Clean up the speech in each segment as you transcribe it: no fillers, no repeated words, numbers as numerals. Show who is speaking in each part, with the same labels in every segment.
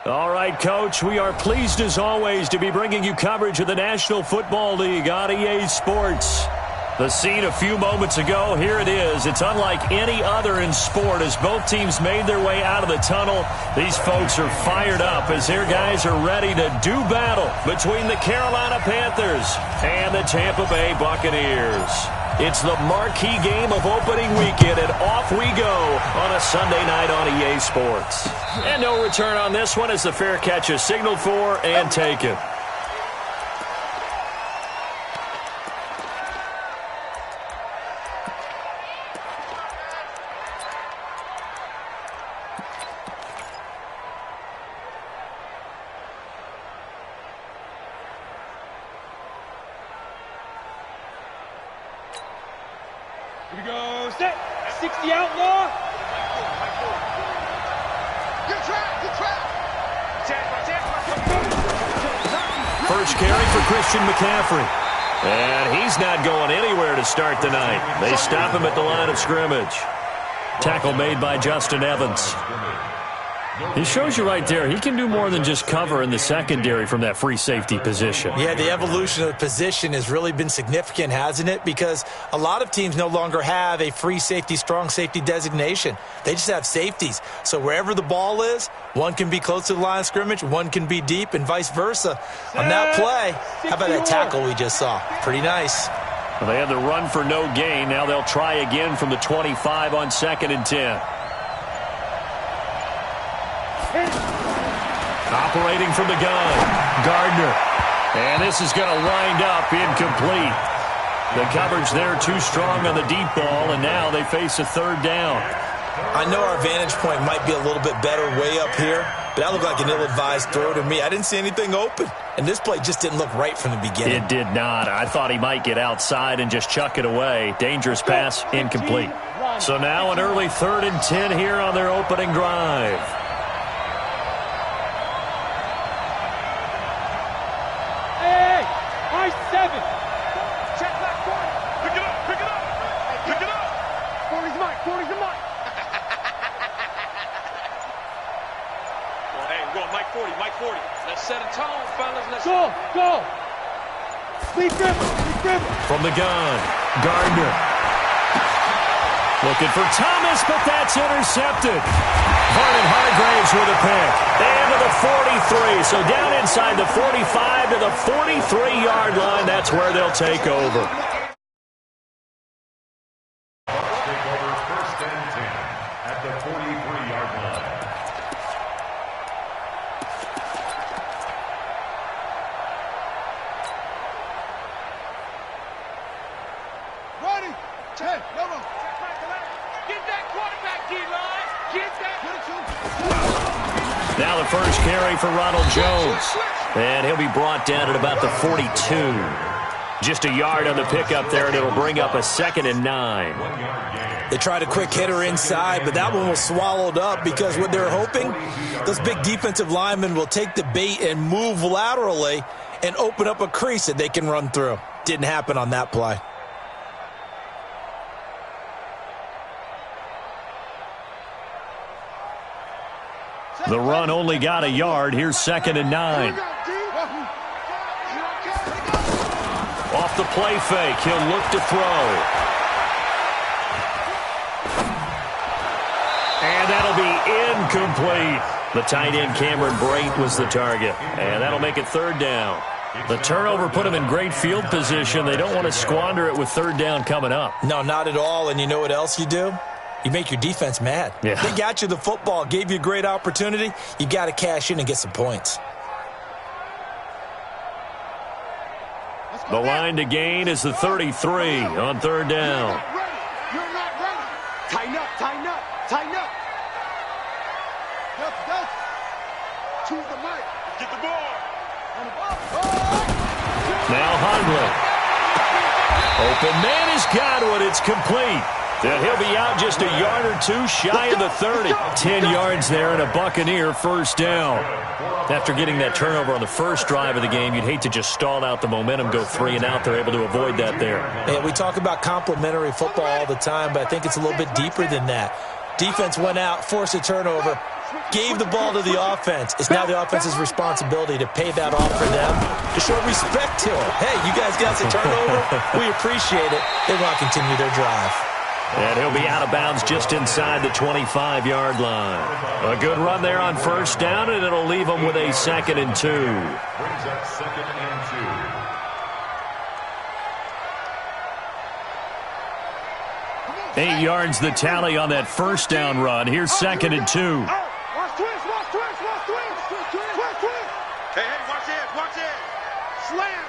Speaker 1: All right, Coach, we are pleased as always to be bringing you coverage of the National Football League on EA Sports. The scene a few moments ago, here it is. It's unlike any other in sport as both teams made their way out of the tunnel. These folks are fired up as their guys are ready to do battle between the Carolina Panthers and the Tampa Bay Buccaneers. It's the marquee game of opening weekend, and off we go on a Sunday night on EA Sports. And no return on this one as the fair catch is signaled for and taken.
Speaker 2: Here we go, set, 60 outlaw. Good trap.
Speaker 1: First carry for Christian McCaffrey. And he's not going anywhere to start the night. They stop him at the line of scrimmage. Tackle made by Justin Evans. He shows you right there, he can do more than just cover in the secondary from that free safety position.
Speaker 3: Yeah, the evolution of the position has really been significant, hasn't it? Because a lot of teams no longer have a free safety, strong safety designation. They just have safeties. So wherever the ball is, one can be close to the line of scrimmage, one can be deep, and vice versa. On that play, how about that tackle we just saw? Pretty nice.
Speaker 1: Well, they had the run for no gain. Now they'll try again from the 25 on 2nd and 10. Operating from the gun, Gardner. And this is going to wind up incomplete. The coverage there too strong on the deep ball, and now they face a third down.
Speaker 3: I know our vantage point might be a little bit better way up here, but that looked like an ill-advised throw to me. I didn't see anything open, and this play just didn't look right from the beginning.
Speaker 1: It did not. I thought he might get outside and just chuck it away. Dangerous pass, incomplete. So now an early 3rd and 10 here on their opening drive.
Speaker 2: Go! Sleep grip!
Speaker 1: From the gun, Gardner. Looking for Thomas, but that's intercepted. Vernon Hargraves with a pick. And to the 43. So down inside the 45 to the 43-yard line. That's where they'll take over.
Speaker 4: First and 10 at the 43-yard line.
Speaker 1: Now the first carry for Ronald Jones. And he'll be brought down at about the 42. Just a yard on the pickup there, and it'll bring up a 2nd and 9.
Speaker 3: They tried a quick hitter inside, but that one was swallowed up because what they're hoping, those big defensive linemen will take the bait and move laterally and open up a crease that they can run through. Didn't happen on that play.
Speaker 1: The run only got a yard. Here's 2nd and 9. Off the play fake, he'll look to throw. And that'll be incomplete. The tight end Cameron Brate was the target. And that'll make it 3rd down. The turnover put them in great field position. They don't want to squander it with 3rd down coming up.
Speaker 3: No, not at all. And you know what else you do? You make your defense mad.
Speaker 1: Yeah.
Speaker 3: They got you the football, gave you a great opportunity. You got to cash in and get some points.
Speaker 1: The line to gain is the 33 on 3rd down.
Speaker 2: You're not ready. Tighten up. Yes. Choose the mic. Get the ball.
Speaker 1: Now Hundley. Open man has got one. It's complete. Then he'll be out just a yard or two shy of the 30. 10 yards there and a Buccaneer first down. After getting that turnover on the first drive of the game, you'd hate to just stall out the momentum, go 3 and out. They're able to avoid that there.
Speaker 3: Yeah, we talk about complementary football all the time, but I think it's a little bit deeper than that. Defense went out, forced a turnover. gave the ball to the offense. It's now the offense's responsibility to pay that off for them, to show respect to them. Hey, you guys got the turnover. We appreciate it. They want to continue their drive.
Speaker 1: And he'll be out of bounds just inside the 25-yard line. A good run there on first down, and it'll leave them with a 2nd and 2.
Speaker 4: Brings up 2nd and 2.
Speaker 1: 8 yards the tally on that first down run. Here's 2nd and 2.
Speaker 2: Watch twist. Hey, watch it. Slam.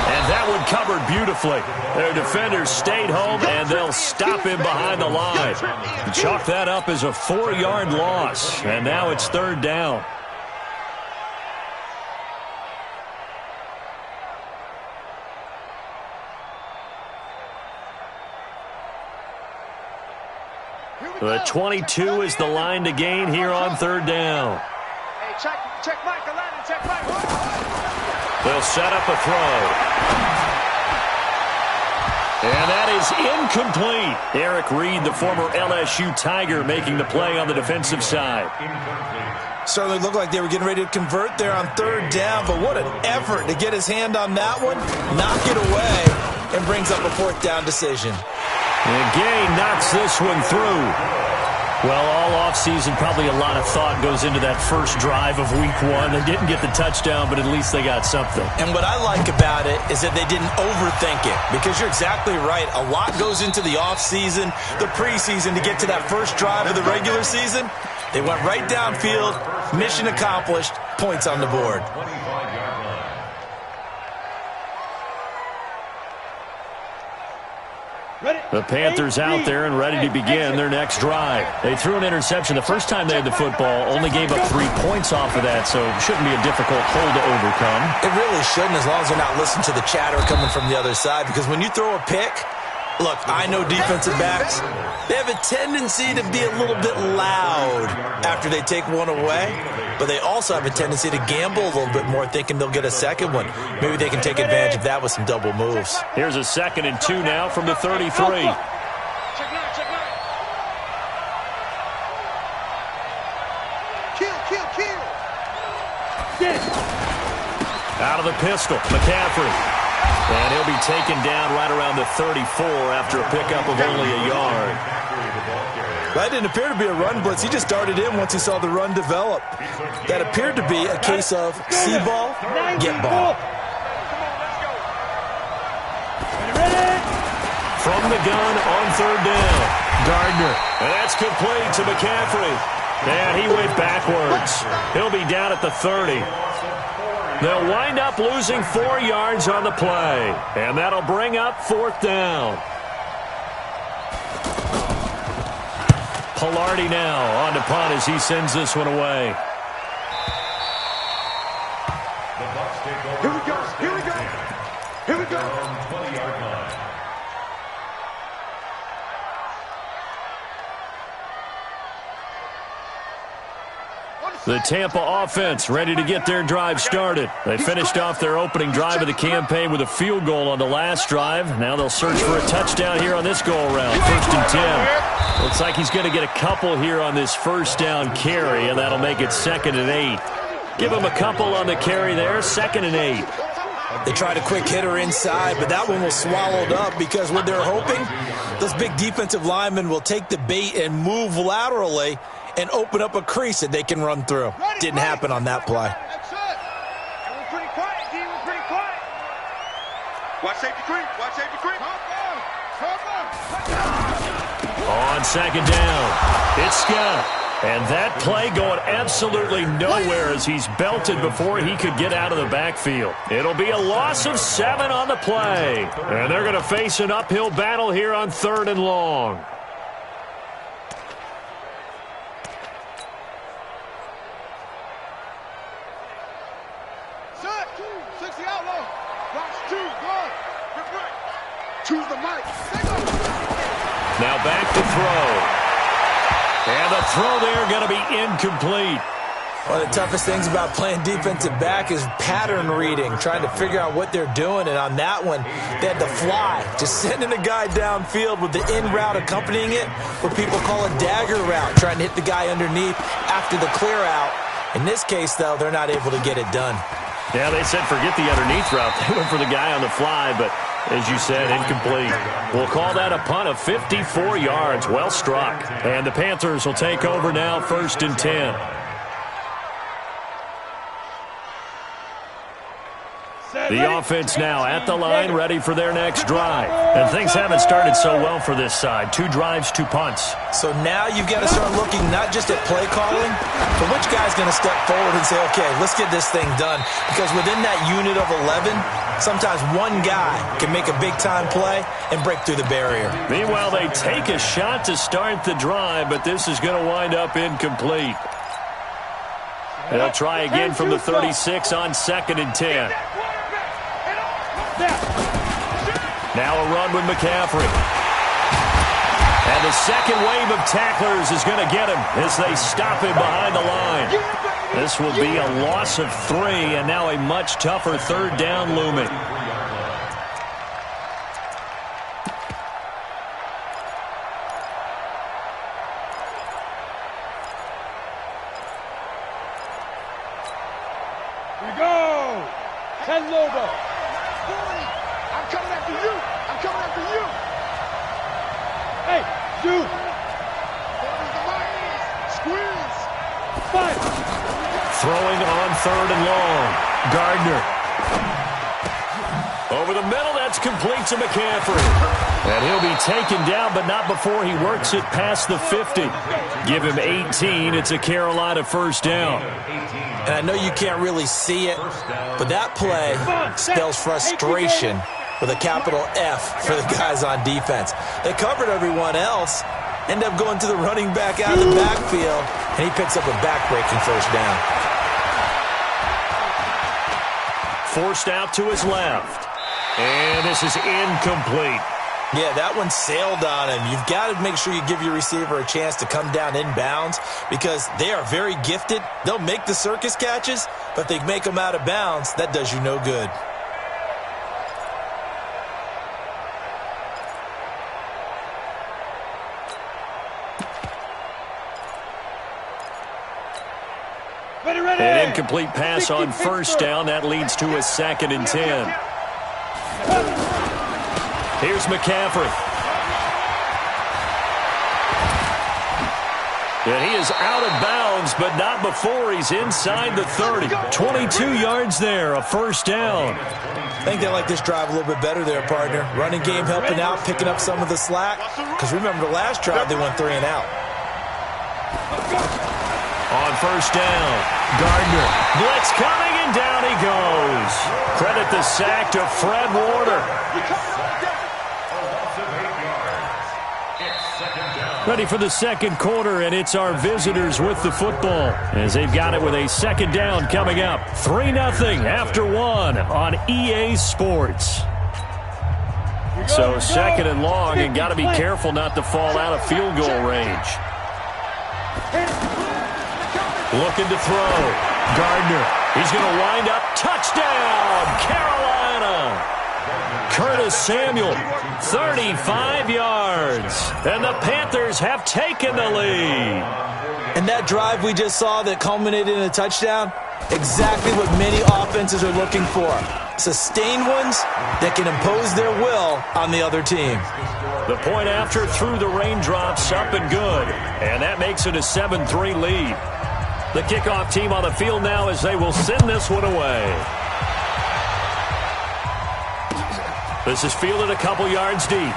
Speaker 1: And that one covered beautifully. Their defenders stayed home, and they'll stop him behind the line. Chalk that up as a 4-yard loss, and now it's 3rd down. The 22 is the line to gain here on 3rd down.
Speaker 2: Hey, check Mike, Aladdin, check Mike.
Speaker 1: They'll set up a throw. And that is incomplete. Eric Reed, the former LSU Tiger, making the play on the defensive side.
Speaker 3: Certainly looked like they were getting ready to convert there on 3rd down, but what an effort to get his hand on that one, knock it away, and brings up a 4th down decision.
Speaker 1: And Gay knocks this one through. Well, all offseason, probably a lot of thought goes into that first drive of week 1. They didn't get the touchdown, but at least they got something.
Speaker 3: And what I like about it is that they didn't overthink it, because you're exactly right. A lot goes into the offseason, the preseason, to get to that first drive of the regular season. They went right downfield, mission accomplished, points on the board.
Speaker 4: 25-yard line.
Speaker 1: The Panthers out there and ready to begin their next drive. They threw an interception the first time they had the football, only gave up 3 points off of that, so it shouldn't be a difficult hole to overcome.
Speaker 3: It really shouldn't, as long as they're not listening to the chatter coming from the other side, because when you throw a pick, look, I know defensive backs, they have a tendency to be a little bit loud after they take one away, but they also have a tendency to gamble a little bit more, thinking they'll get a second one. Maybe they can take advantage of that with some double moves.
Speaker 1: Here's a 2nd and 2 now from the 33.
Speaker 2: Check nine. Kill.
Speaker 1: Out of the pistol, McCaffrey. And he'll be taken down right around the 34 after a pickup of only a yard.
Speaker 3: That didn't appear to be a run blitz. He just darted in once he saw the run develop. That appeared to be a case of see ball, get ball.
Speaker 1: From the gun on 3rd down, Gardner. And that's complete to McCaffrey. And he went backwards. He'll be down at the 30. They'll wind up losing 4 yards on the play. And that'll bring up 4th down. Pilardi now on to punt as he sends this one away.
Speaker 2: Here we go.
Speaker 4: 20-yard line.
Speaker 1: The Tampa offense ready to get their drive started. They finished off their opening drive of the campaign with a field goal on the last drive. Now they'll search for a touchdown here on this go-around. 1st and 10. Looks like he's going to get a couple here on this first down carry, and that'll make it 2nd and 8. Give him a couple on the carry there, 2nd and 8.
Speaker 3: They tried a quick hitter inside, but that one was swallowed up because what they're hoping, those big defensive linemen will take the bait and move laterally and open up a crease that they can run through. Didn't happen on that play.
Speaker 2: That's it. And we're pretty quiet, D. We're pretty quiet. Watch safety creep.
Speaker 1: On 2nd down, it's Scott. And that play going absolutely nowhere as he's belted before he could get out of the backfield. It'll be a loss of 7 on the play. And they're going to face an uphill battle here on 3rd and long.
Speaker 2: Set. 60 outlaw. Box 2. Good. Good break. Choose the mic.
Speaker 1: Now back to throw. And the throw there going to be incomplete.
Speaker 3: One of the toughest things about playing defensive back is pattern reading, trying to figure out what they're doing. And on that one, they had to fly, just sending a guy downfield with the in route accompanying it, what people call a dagger route, trying to hit the guy underneath after the clear out. In this case, though, they're not able to get it done.
Speaker 1: Yeah, they said forget the underneath route. They went for the guy on the fly, but as you said, incomplete. We'll call that a punt of 54 yards. Well struck. And the Panthers will take over now, 1st and 10. The offense now at the line, ready for their next drive. And things haven't started so well for this side. 2 drives, 2 punts.
Speaker 3: So now you've got to start looking not just at play calling, but which guy's going to step forward and say, okay, let's get this thing done. Because within that unit of 11, sometimes one guy can make a big-time play and break through the barrier.
Speaker 1: Meanwhile, they take a shot to start the drive, but this is going to wind up incomplete. They'll try again from the 36 on 2nd and 10. Now a run with McCaffrey. And the second wave of tacklers is going to get him as they stop him behind the line. This will be a loss of 3, and now a much tougher 3rd down looming.
Speaker 2: Here we go. Head Lobo. I'm coming after you. I'm coming after you. Hey, you. Squeeze. Fight.
Speaker 1: Throwing on 3rd and long. Gardner. Over the middle, that's complete to McCaffrey. And he'll be taken down, but not before he works it past the 50. Give him 18. It's a Carolina 1st down.
Speaker 3: And I know you can't really see it, but that play spells frustration with a capital F for the guys on defense. They covered everyone else, end up going to the running back out of the backfield, and he picks up a back-breaking 1st down.
Speaker 1: Forced out to his left. And this is incomplete.
Speaker 3: Yeah, that one sailed on him. You've got to make sure you give your receiver a chance to come down inbounds because they are very gifted. They'll make the circus catches, but if they make them out of bounds, that does you no good.
Speaker 1: An incomplete pass on 1st down. That leads to a 2nd and 10. Here's McCaffrey. And he is out of bounds, but not before he's inside the 30. 22 yards there, a 1st down.
Speaker 3: I think they like this drive a little bit better there, partner. Running game helping out, picking up some of the slack. Because remember the last drive, they went 3 and out.
Speaker 1: On 1st down, Gardner. Blitz coming, and down he goes. Credit the sack to Fred Warner. Ready for the 2nd quarter, and it's our visitors with the football as they've got it with a 2nd down coming up. 3-0 after 1 on EA Sports. So 2nd and long, and got to be careful not to fall out of field goal range. Looking to throw. Gardner. He's going to wind up. Touchdown, Carolina. Curtis Samuel, 35 yards. And the Panthers have taken the lead.
Speaker 3: And that drive we just saw that culminated in a touchdown, exactly what many offenses are looking for. Sustained ones that can impose their will on the other team.
Speaker 1: The point after through the raindrops, up and good. And that makes it a 7-3 lead. The kickoff team on the field now as they will send this one away. This is fielded a couple yards deep.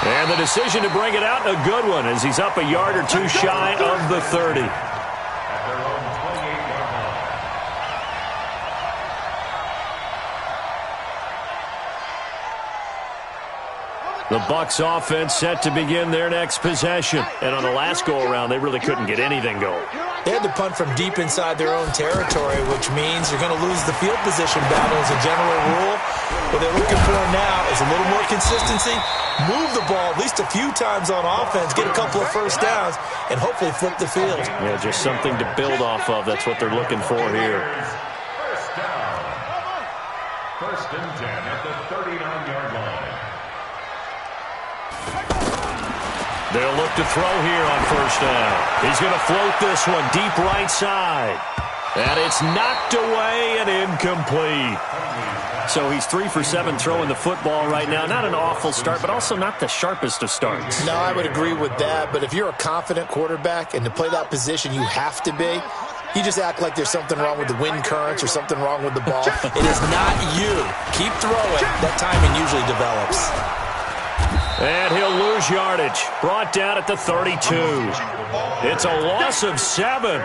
Speaker 1: And the decision to bring it out, a good one, as he's up a yard or 2 shy of the 30. The Bucs offense set to begin their next possession. And on the last go-around, they really couldn't get anything going.
Speaker 3: They had to punt from deep inside their own territory, which means you're going to lose the field position battle as a general rule. What they're looking for now is a little more consistency, move the ball at least a few times on offense, get a couple of first downs, and hopefully flip the field.
Speaker 1: Yeah, just something to build off of. That's what they're looking for here.
Speaker 4: First down. First and 10 at the 39-yard line.
Speaker 1: They'll look to throw here on first down. He's going to float this one deep right side. And it's knocked away and incomplete. So he's 3 for 7 throwing the football right now. Not an awful start, but also not the sharpest of starts.
Speaker 3: No, I would agree with that. But if you're a confident quarterback and to play that position you have to be, you just act like there's something wrong with the wind currents or something wrong with the ball. It is not you. Keep throwing. That timing usually develops.
Speaker 1: And he'll lose yardage. Brought down at the 32. It's a loss of 7.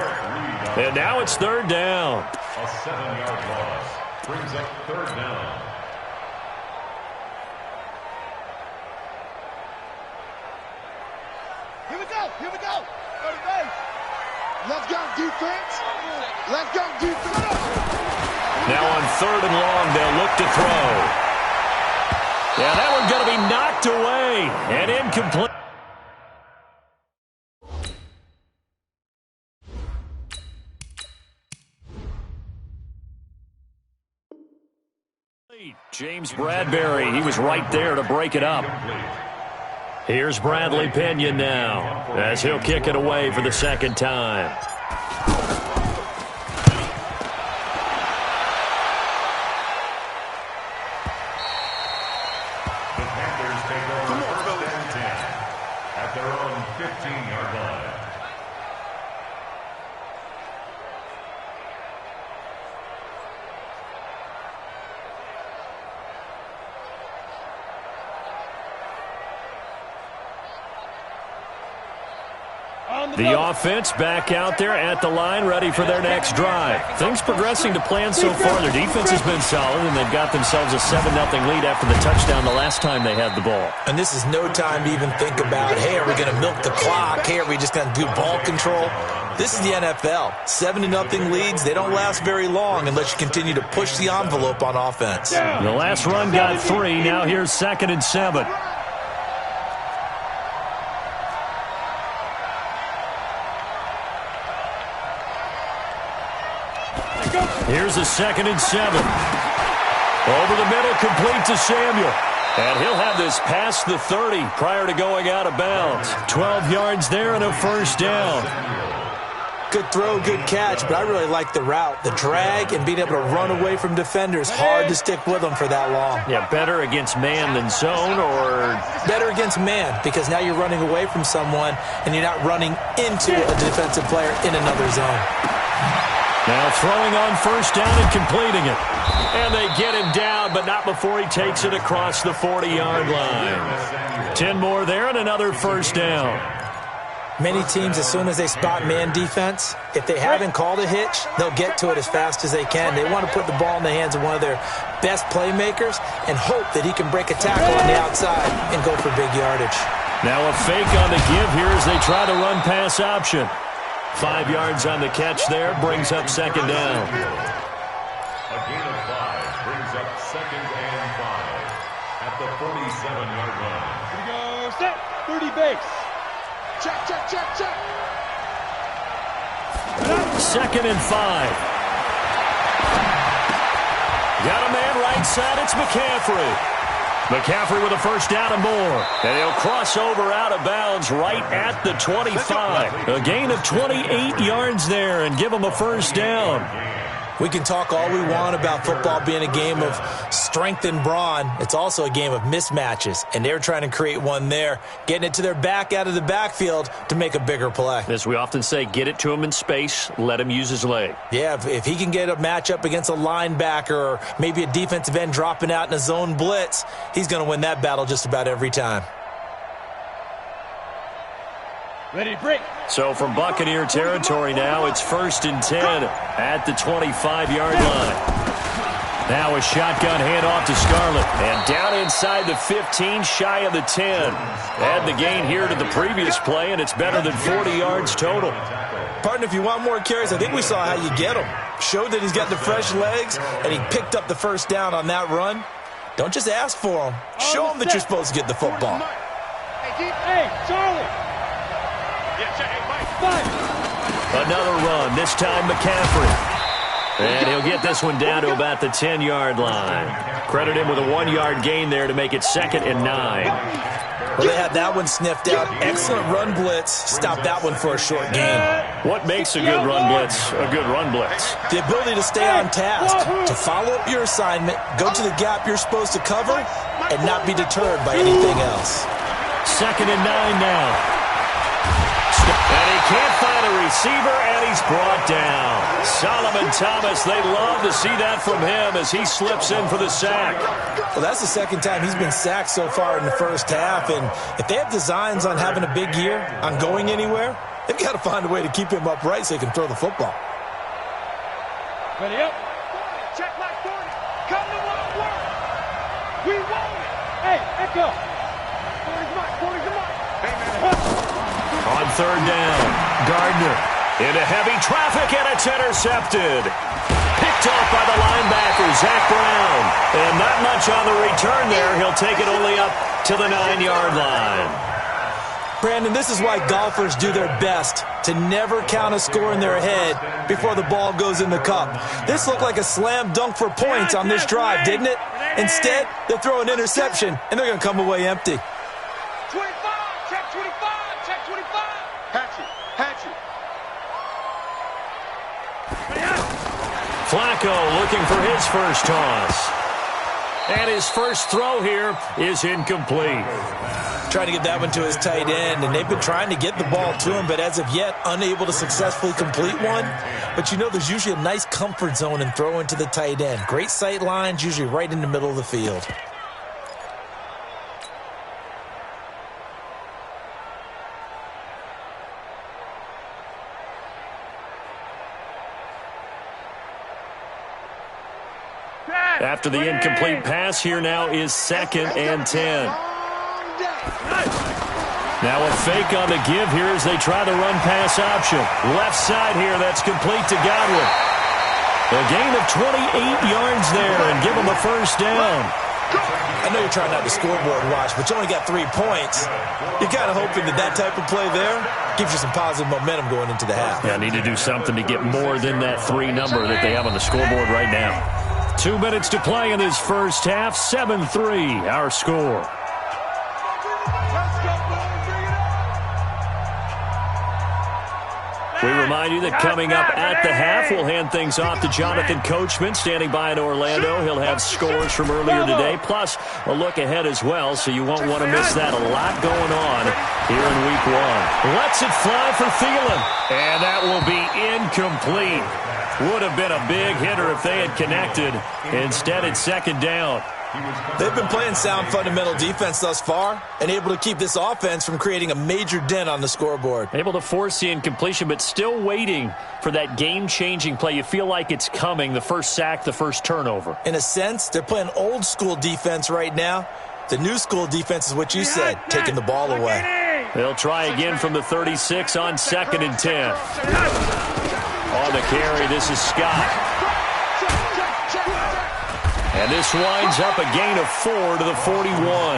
Speaker 1: And now it's third down.
Speaker 4: A 7-yard loss brings up third down.
Speaker 2: Here we go. Here we go. 30 base. Let's go, defense. Let's go, defense.
Speaker 1: Now on third and long, they'll look to throw. Yeah, that one's going to be knocked away and incomplete. James Bradbury, he was right there to break it up. Here's Bradley Pinion now as he'll kick it away for the second time.
Speaker 4: The Panthers take over first and 10 at their own 15-yard line.
Speaker 1: The offense back out there at the line, ready for their next drive. Things progressing to plan so far. Their defense has been solid, and they've got themselves a 7-0 lead after the touchdown the last time they had the ball.
Speaker 3: And this is no time to even think about, hey, are we going to milk the clock? Hey, are we just going to do ball control? This is the NFL. 7-0 leads, they don't last very long unless you continue to push the envelope on offense.
Speaker 1: The last run got 3. Now here's 2nd and 7. Here's a 2nd and 7. Over the middle, complete to Samuel. And he'll have this past the 30 prior to going out of bounds. 12 yards there and a first down.
Speaker 3: Good throw, good catch, but I really like the route. The drag and being able to run away from defenders, hard to stick with them for that long.
Speaker 1: Yeah, better against man than zone, or?
Speaker 3: Better against man, because now you're running away from someone and you're not running into a defensive player in another zone.
Speaker 1: Now throwing on first down and completing it. And they get him down, but not before he takes it across the 40-yard line. 10 more there and another first down.
Speaker 3: Many teams, as soon as they spot man defense, if they haven't called a hitch, they'll get to it as fast as they can. They want to put the ball in the hands of one of their best playmakers and hope that he can break a tackle on the outside and go for big yardage.
Speaker 1: Now a fake on the give here as they try to run pass option. 5 yards on the catch there, brings up second down.
Speaker 4: A gain of 5 brings up 2nd and 5 at the 47-yard line.
Speaker 2: Here we go, set, 30 base. Check, check, check, check.
Speaker 1: 2nd and 5. Got a man right side, it's McCaffrey. McCaffrey with a first down and more. And he'll cross over out of bounds right at the 25. A gain of 28 yards there and give him a first down.
Speaker 3: We can talk all we want about football being a game of strength and brawn. It's also a game of mismatches, and they're trying to create one there, getting it to their back out of the backfield to make a bigger play.
Speaker 1: As we often say, get it to him in space, let him use his leg.
Speaker 3: Yeah, if he can get a matchup against a linebacker or maybe a defensive end dropping out in a zone blitz, he's going to win that battle just about every time.
Speaker 2: Ready to break.
Speaker 1: So from Buccaneer territory now, it's 1st and 10 at the 25-yard line. Now a shotgun handoff to Scarlett. And down inside the 15, shy of the 10. Add the gain here to the previous play, and it's better than 40 yards total.
Speaker 3: Partner, if you want more carries, I think we saw how you get him. Showed that he's got the fresh legs, and he picked up the first down on that run. Don't just ask for him. Show him that you're supposed to get the football.
Speaker 2: Hey, Charlie.
Speaker 1: Another run, this time McCaffrey. And he'll get this one down to about the 10-yard line. Credit him with a 1-yard gain there to make it 2nd and 9.
Speaker 3: Well, they had that one sniffed out. Excellent run blitz. Stop that one for a short gain.
Speaker 1: What makes a good run blitz a good run blitz?
Speaker 3: The ability to stay on task, to follow up your assignment, go to the gap you're supposed to cover, and not be deterred by anything else.
Speaker 1: 2nd and 9 now. And he can't find a receiver, and he's brought down. Solomon Thomas, they love to see that from him as he slips in for the sack.
Speaker 3: Well, that's the second time he's been sacked so far in the first half, and if they have designs on having a big year, on going anywhere, they've got to find a way to keep him upright so he can throw the football.
Speaker 2: Ready up. Check like 40. Come to work. We want it. Hey, Echo. 40's mine. 40's mine. Hey, man.
Speaker 1: On 3rd down, Gardner into heavy traffic, and it's intercepted. Picked off by the linebacker, Zach Brown. And not much on the return there. He'll take it only up to the 9-yard line.
Speaker 3: Brandon, this is why golfers do their best to never count a score in their head before the ball goes in the cup. This looked like a slam dunk for points on this drive, didn't it? Instead, they throw an interception, and they're going to come away empty.
Speaker 2: 25, check 25, check 25. Hatchet.
Speaker 1: Flacco looking for his first toss. And his first throw here is incomplete.
Speaker 3: Trying to get that one to his tight end, and they've been trying to get the ball to him, but as of yet, unable to successfully complete one. But you know, there's usually a nice comfort zone in throwing to the tight end. Great sight lines, usually right in the middle of the field.
Speaker 1: After the incomplete pass, here now is 2nd and 10. Now a fake on the give here as they try the run-pass option. Left side here, that's complete to Godwin. A gain of 28 yards there and give him a first down.
Speaker 3: I know you're trying not to scoreboard watch, but you only got 3 points. You're kind of hoping that that type of play there gives you some positive momentum going into the half.
Speaker 1: Yeah, need to do something to get more than that 3 number that they have on the scoreboard right now. 2 minutes to play in this first half. 7-3, our score. We remind you that coming up at the half, we'll hand things off to Jonathan Coachman, standing by in Orlando. He'll have scores from earlier today, plus a look ahead as well, so you won't want to miss that. A lot going on here in Week 1. Lets it fly for Thielen, and that will be incomplete. Would have been a big hitter if they had connected. Instead, it's 2nd down.
Speaker 3: They've been playing sound fundamental defense thus far and able to keep this offense from creating a major dent on the scoreboard.
Speaker 1: Able to force the incompletion, but still waiting for that game-changing play. You feel like it's coming, the first sack, the first turnover.
Speaker 3: In a sense, they're playing old-school defense right now. The new-school defense is what you said, taking the ball away.
Speaker 1: They'll try again from the 36 on 2nd and 10. On the carry, this is Scott. And this winds up a gain of 4 to the 41.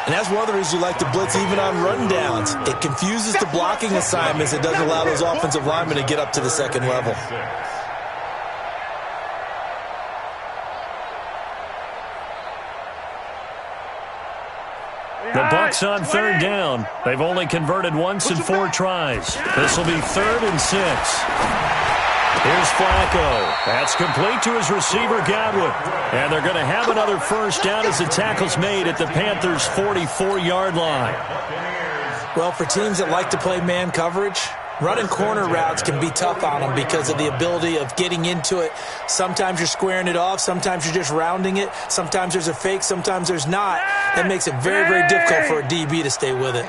Speaker 3: And that's one of the reasons you like to blitz even on rundowns. It confuses the blocking assignments. It doesn't allow those offensive linemen to get up to the 2nd level.
Speaker 1: The Bucs on 3rd down. They've only converted once in 4 tries. This will be 3rd and 6. Here's Flacco. That's complete to his receiver, Godwin. And they're going to have another first down as the tackle's made at the Panthers' 44-yard line.
Speaker 3: Well, for teams that like to play man coverage, running corner routes can be tough on them because of the ability of getting into it. Sometimes you're squaring it off. Sometimes you're just rounding it. Sometimes there's a fake. Sometimes there's not. That makes it very, very difficult for a DB to stay with it.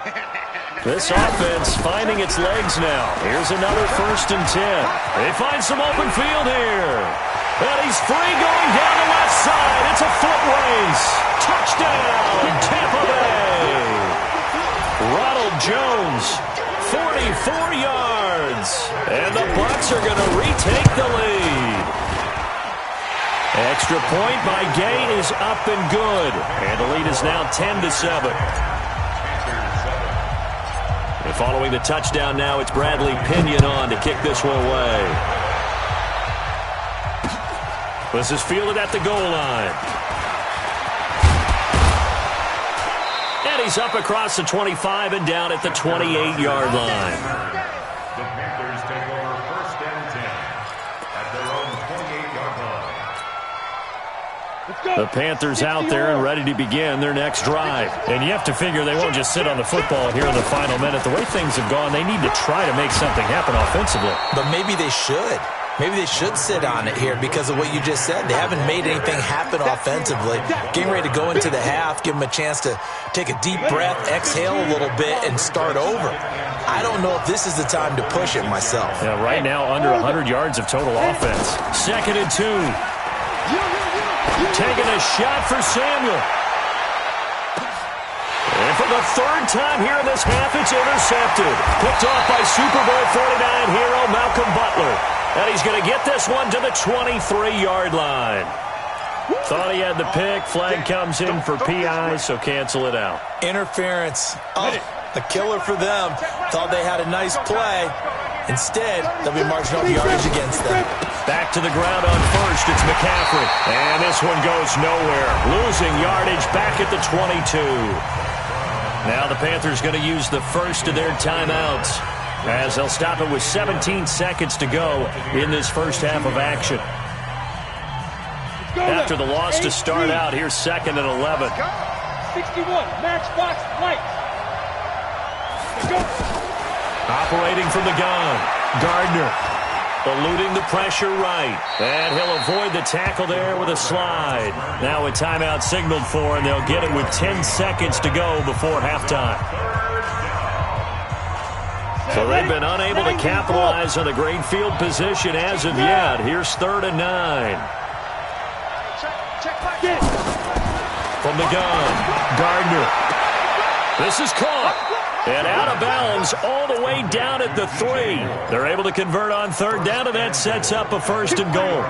Speaker 1: This offense finding its legs now. Here's another 1st and 10. They find some open field here. And he's free going down the left side. It's a foot race. Touchdown, Tampa Bay. Ronald Jones, 44 yards. And the Bucs are going to retake the lead. Extra point by Gay is up and good. And the lead is now 10-7. And following the touchdown now, it's Bradley Pinion on to kick this one away. This is fielded at the goal line. And he's up across the 25 and down at the 28-yard line.
Speaker 4: The Panthers take over 1st and 10 at their own 28-yard line.
Speaker 1: The Panthers out there and ready to begin their next drive. And you have to figure they won't just sit on the football here in the final minute. The way things have gone, they need to try to make something happen offensively.
Speaker 3: But maybe they should. Maybe they should sit on it here because of what you just said. They haven't made anything happen offensively. Getting ready to go into the half, give them a chance to take a deep breath, exhale a little bit, and start over. I don't know if this is the time to push it myself.
Speaker 1: Yeah, right now under 100 yards of total offense. 2nd and 2. Taking a shot for Samuel. And for the 3rd time here in this half, it's intercepted. Picked off by Super Bowl 49 hero Malcolm Butler. And he's going to get this one to the 23-yard line. Thought he had the pick. Flag comes in for PI, so cancel it out.
Speaker 3: Interference. Oh, a killer for them. Thought they had a nice play. Instead, they'll be marching off yardage against them.
Speaker 1: Back to the ground on 1st. It's McCaffrey. And this one goes nowhere. Losing yardage back at the 22. Now the Panthers going to use the first of their timeouts, as they'll stop it with 17 seconds to go in this first half of action. After the loss to start out, here's 2nd and 11.
Speaker 2: 61, matchbox lights.
Speaker 1: Operating from the gun, Gardner eluding the pressure right. And he'll avoid the tackle there with a slide. Now a timeout signaled for, and they'll get it with 10 seconds to go before halftime. So they've been unable to capitalize on the great field position as of yet. Here's 3rd and 9. From the gun, Gardner. This is caught. And out of bounds all the way down at the 3. They're able to convert on 3rd down, and that sets up a 1st and goal.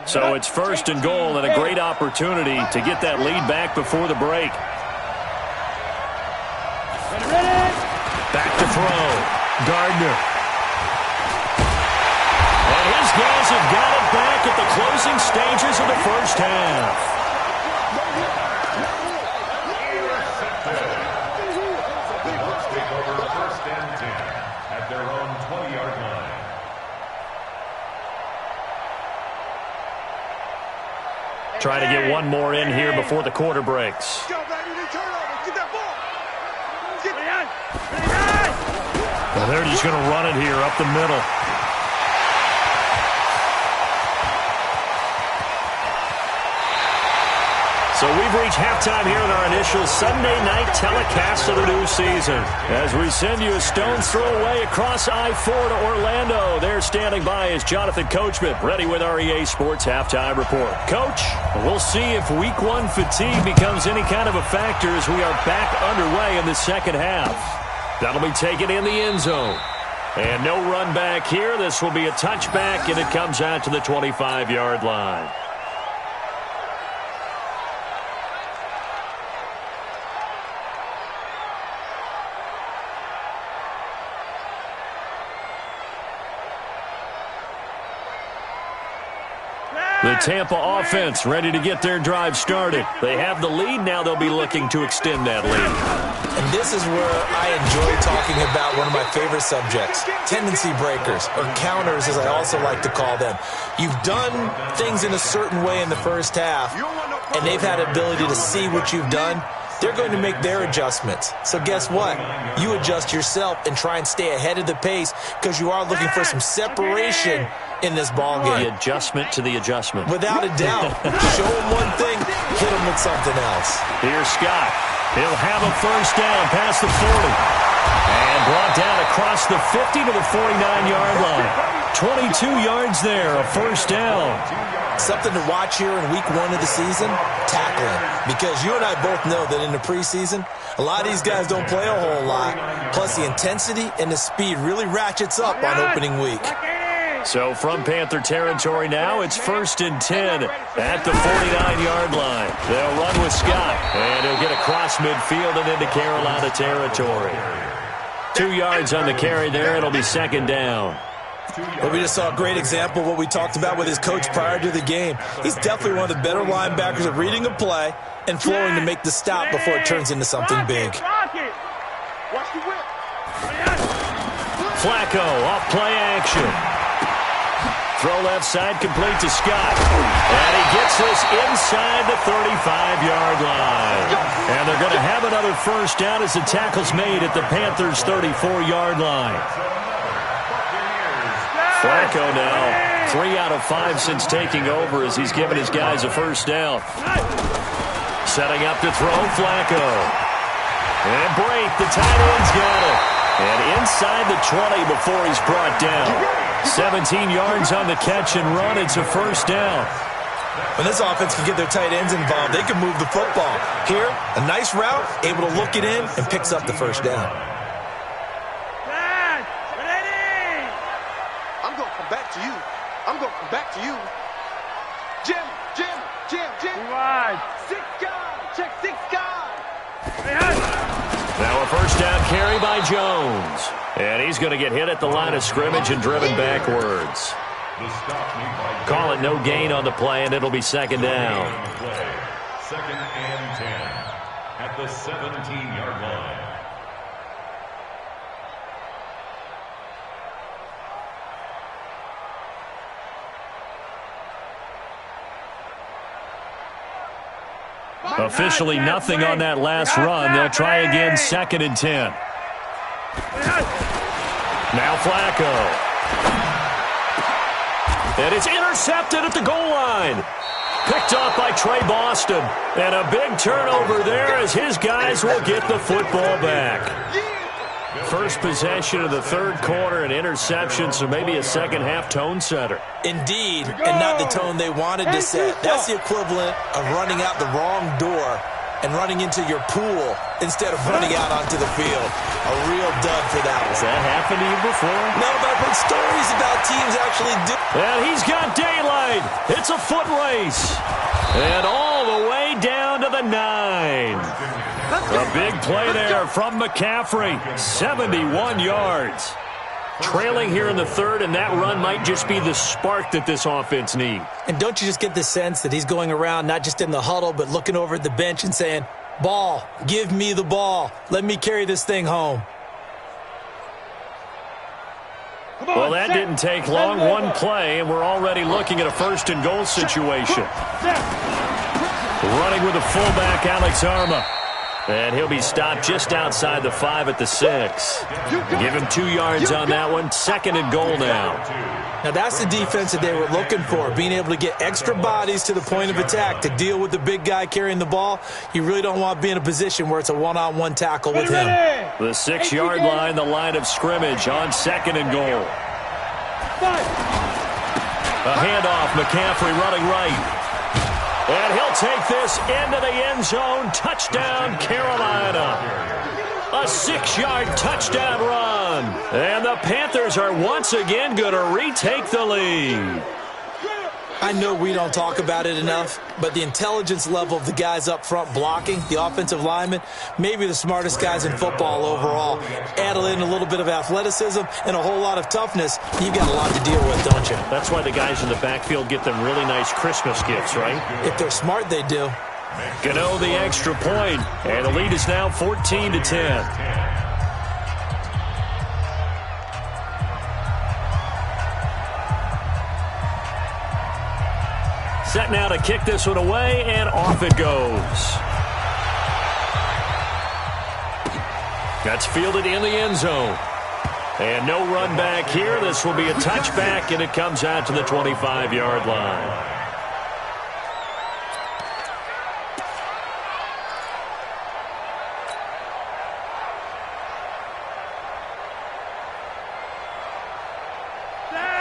Speaker 1: So it's 1st and goal, and a great opportunity to get that lead back before the break. Back to throw. Gardner. And his guys have got it back at the closing stages of the first half.
Speaker 4: The Bucs take over 1st and 10 at their own 20-yard line.
Speaker 1: Try to get one more in here before the quarter breaks. Well, they're just going to run it here up the middle. So we've reached halftime here in our initial Sunday night telecast of the new season. As we send you a stone's throw away across I-4 to Orlando. There standing by is Jonathan Coachman, ready with our EA Sports Halftime Report. Coach, we'll see if Week 1 fatigue becomes any kind of a factor as we are back underway in the second half. That'll be taken in the end zone. And no run back here. This will be a touchback, and it comes out to the 25-yard line. The Tampa offense ready to get their drive started. They have the lead. Now they'll be looking to extend that lead.
Speaker 3: And this is where I enjoy talking about one of my favorite subjects, tendency breakers, or counters as I also like to call them. You've done things in a certain way in the first half, and they've had the ability to see what you've done. They're going to make their adjustments. So guess what? You adjust yourself and try and stay ahead of the pace because you are looking for some separation in this ball game.
Speaker 1: The adjustment to the adjustment.
Speaker 3: Without a doubt. Show him one thing, hit him with something else.
Speaker 1: Here's Scott. He'll have a first down past the 40. And brought down across the 50 to the 49-yard line. 22 yards there, a first down.
Speaker 3: Something to watch here in week 1 of the season, tackling. Because you and I both know that in the preseason, a lot of these guys don't play a whole lot. Plus the intensity and the speed really ratchets up on opening week.
Speaker 1: So from Panther territory now, it's 1st and 10 at the 49-yard line. They'll run with Scott, and he'll get across midfield and into Carolina territory. 2 yards on the carry there. It'll be 2nd down.
Speaker 3: Well, we just saw a great example of what we talked about with his coach prior to the game. He's definitely one of the better linebackers at reading a play and flowing to make the stop before it turns into something big.
Speaker 1: Flacco off play action. Throw left side complete to Scott. And he gets this inside the 35-yard line. And they're going to have another first down as the tackle's made at the Panthers' 34-yard line. Flacco now 3 out of 5 since taking over as he's given his guys a first down. Setting up to throw Flacco. And break, the tight end's got it. And inside the 20 before he's brought down. 17 yards on the catch and run. It's a first down.
Speaker 3: When this offense can get their tight ends involved, they can move the football. Here, a nice route, able to look it in, and picks up the first down.
Speaker 2: I'm going to come back to you. I'm going to come back to you. Jim. Right. 6 guys. Check 6 guys.
Speaker 1: Now a first down carry by Jones. And he's going to get hit at the line of scrimmage and driven backwards. Call it no gain on the play, and it'll be 2nd down.
Speaker 4: 2nd and 10 at the 17-yard line.
Speaker 1: Officially nothing on that last run. They'll try again, 2nd and 10. Now Flacco. And it's intercepted at the goal line. Picked off by Trey Boston. And a big turnover there as his guys will get the football back. First possession of the 3rd quarter, an interception, so maybe a second-half tone setter.
Speaker 3: Indeed, and not the tone they wanted to set. That's the equivalent of running out the wrong door and running into your pool instead of running out onto the field. A real dud for that one.
Speaker 1: Has that happened to you before?
Speaker 3: No, but I've heard stories about teams actually do.
Speaker 1: And he's got daylight. It's a foot race. And all the way down to the 9. A big play there from McCaffrey. 71 yards. Trailing here in the 3rd, and that run might just be the spark that this offense needs.
Speaker 3: And don't you just get the sense that he's going around not just in the huddle, but looking over at the bench and saying, ball, give me the ball. Let me carry this thing home.
Speaker 1: Well, that didn't take long. One play, and we're already looking at a 1st and goal situation. Running with the fullback, Alex Arma. And he'll be stopped just outside the 5 at the 6. Give him 2 yards on that one. 2nd and goal now.
Speaker 3: Now that's the defense that they were looking for, being able to get extra bodies to the point of attack to deal with the big guy carrying the ball. You really don't want to be in a position where it's a one-on-one tackle with him.
Speaker 1: The 6-yard line, the line of scrimmage on 2nd and goal. A handoff, McCaffrey running right. And he'll take this into the end zone. Touchdown, Carolina. A 6-yard touchdown run. And the Panthers are once again going to retake the lead.
Speaker 3: I know we don't talk about it enough, but the intelligence level of the guys up front blocking, the offensive linemen, maybe the smartest guys in football overall. Add in a little bit of athleticism and a whole lot of toughness, you've got a lot to deal with, don't you?
Speaker 1: That's why the guys in the backfield get them really nice Christmas gifts, right?
Speaker 3: If they're smart, they do.
Speaker 1: Gano the extra point, and the lead is now 14-10. Set now to kick this one away, and off it goes. That's fielded in the end zone. And no run back here. This will be a touchback, and it comes out to the 25-yard line.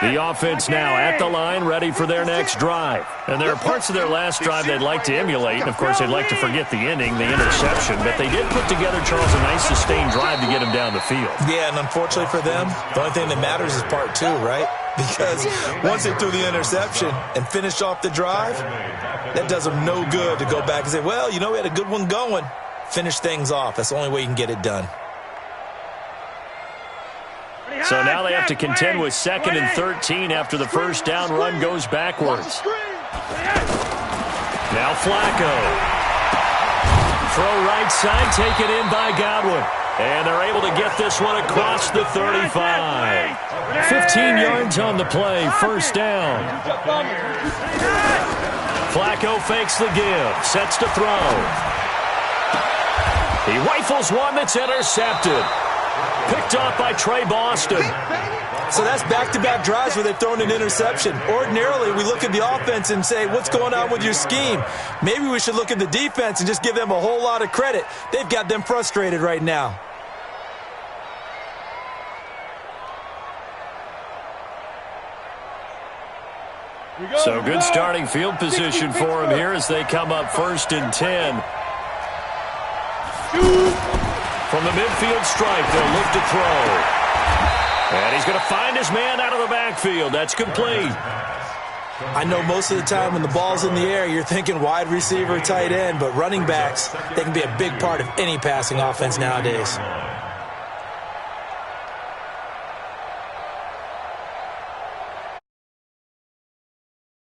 Speaker 1: The offense now at the line, ready for their next drive. And there are parts of their last drive they'd like to emulate. And, of course, they'd like to forget the ending, the interception. But they did put together, Charles, a nice sustained drive to get him down the field.
Speaker 3: Yeah, and unfortunately for them, the only thing that matters is part two, right? Because once they threw the interception and finished off the drive, that does them no good to go back and say, well, you know, we had a good one going. Finish things off. That's the only way you can get it done.
Speaker 1: So now they have to contend with 2nd and 13 after the first down run goes backwards. Now Flacco. Throw right side, taken in by Godwin. And they're able to get this one across the 35. 15 yards on the play, first down. Flacco fakes the give, sets to throw. He rifles one that's intercepted. Picked off by Trey Boston.
Speaker 3: So that's back-to-back drives where they've thrown an interception. Ordinarily, we look at the offense and say, what's going on with your scheme? Maybe we should look at the defense and just give them a whole lot of credit. They've got them frustrated right now.
Speaker 1: So good starting field position for him here as they come up 1st and 10. From the midfield stripe, they'll look to throw. And he's going to find his man out of the backfield. That's complete.
Speaker 3: I know most of the time when the ball's in the air, you're thinking wide receiver, tight end, but running backs, they can be a big part of any passing offense nowadays.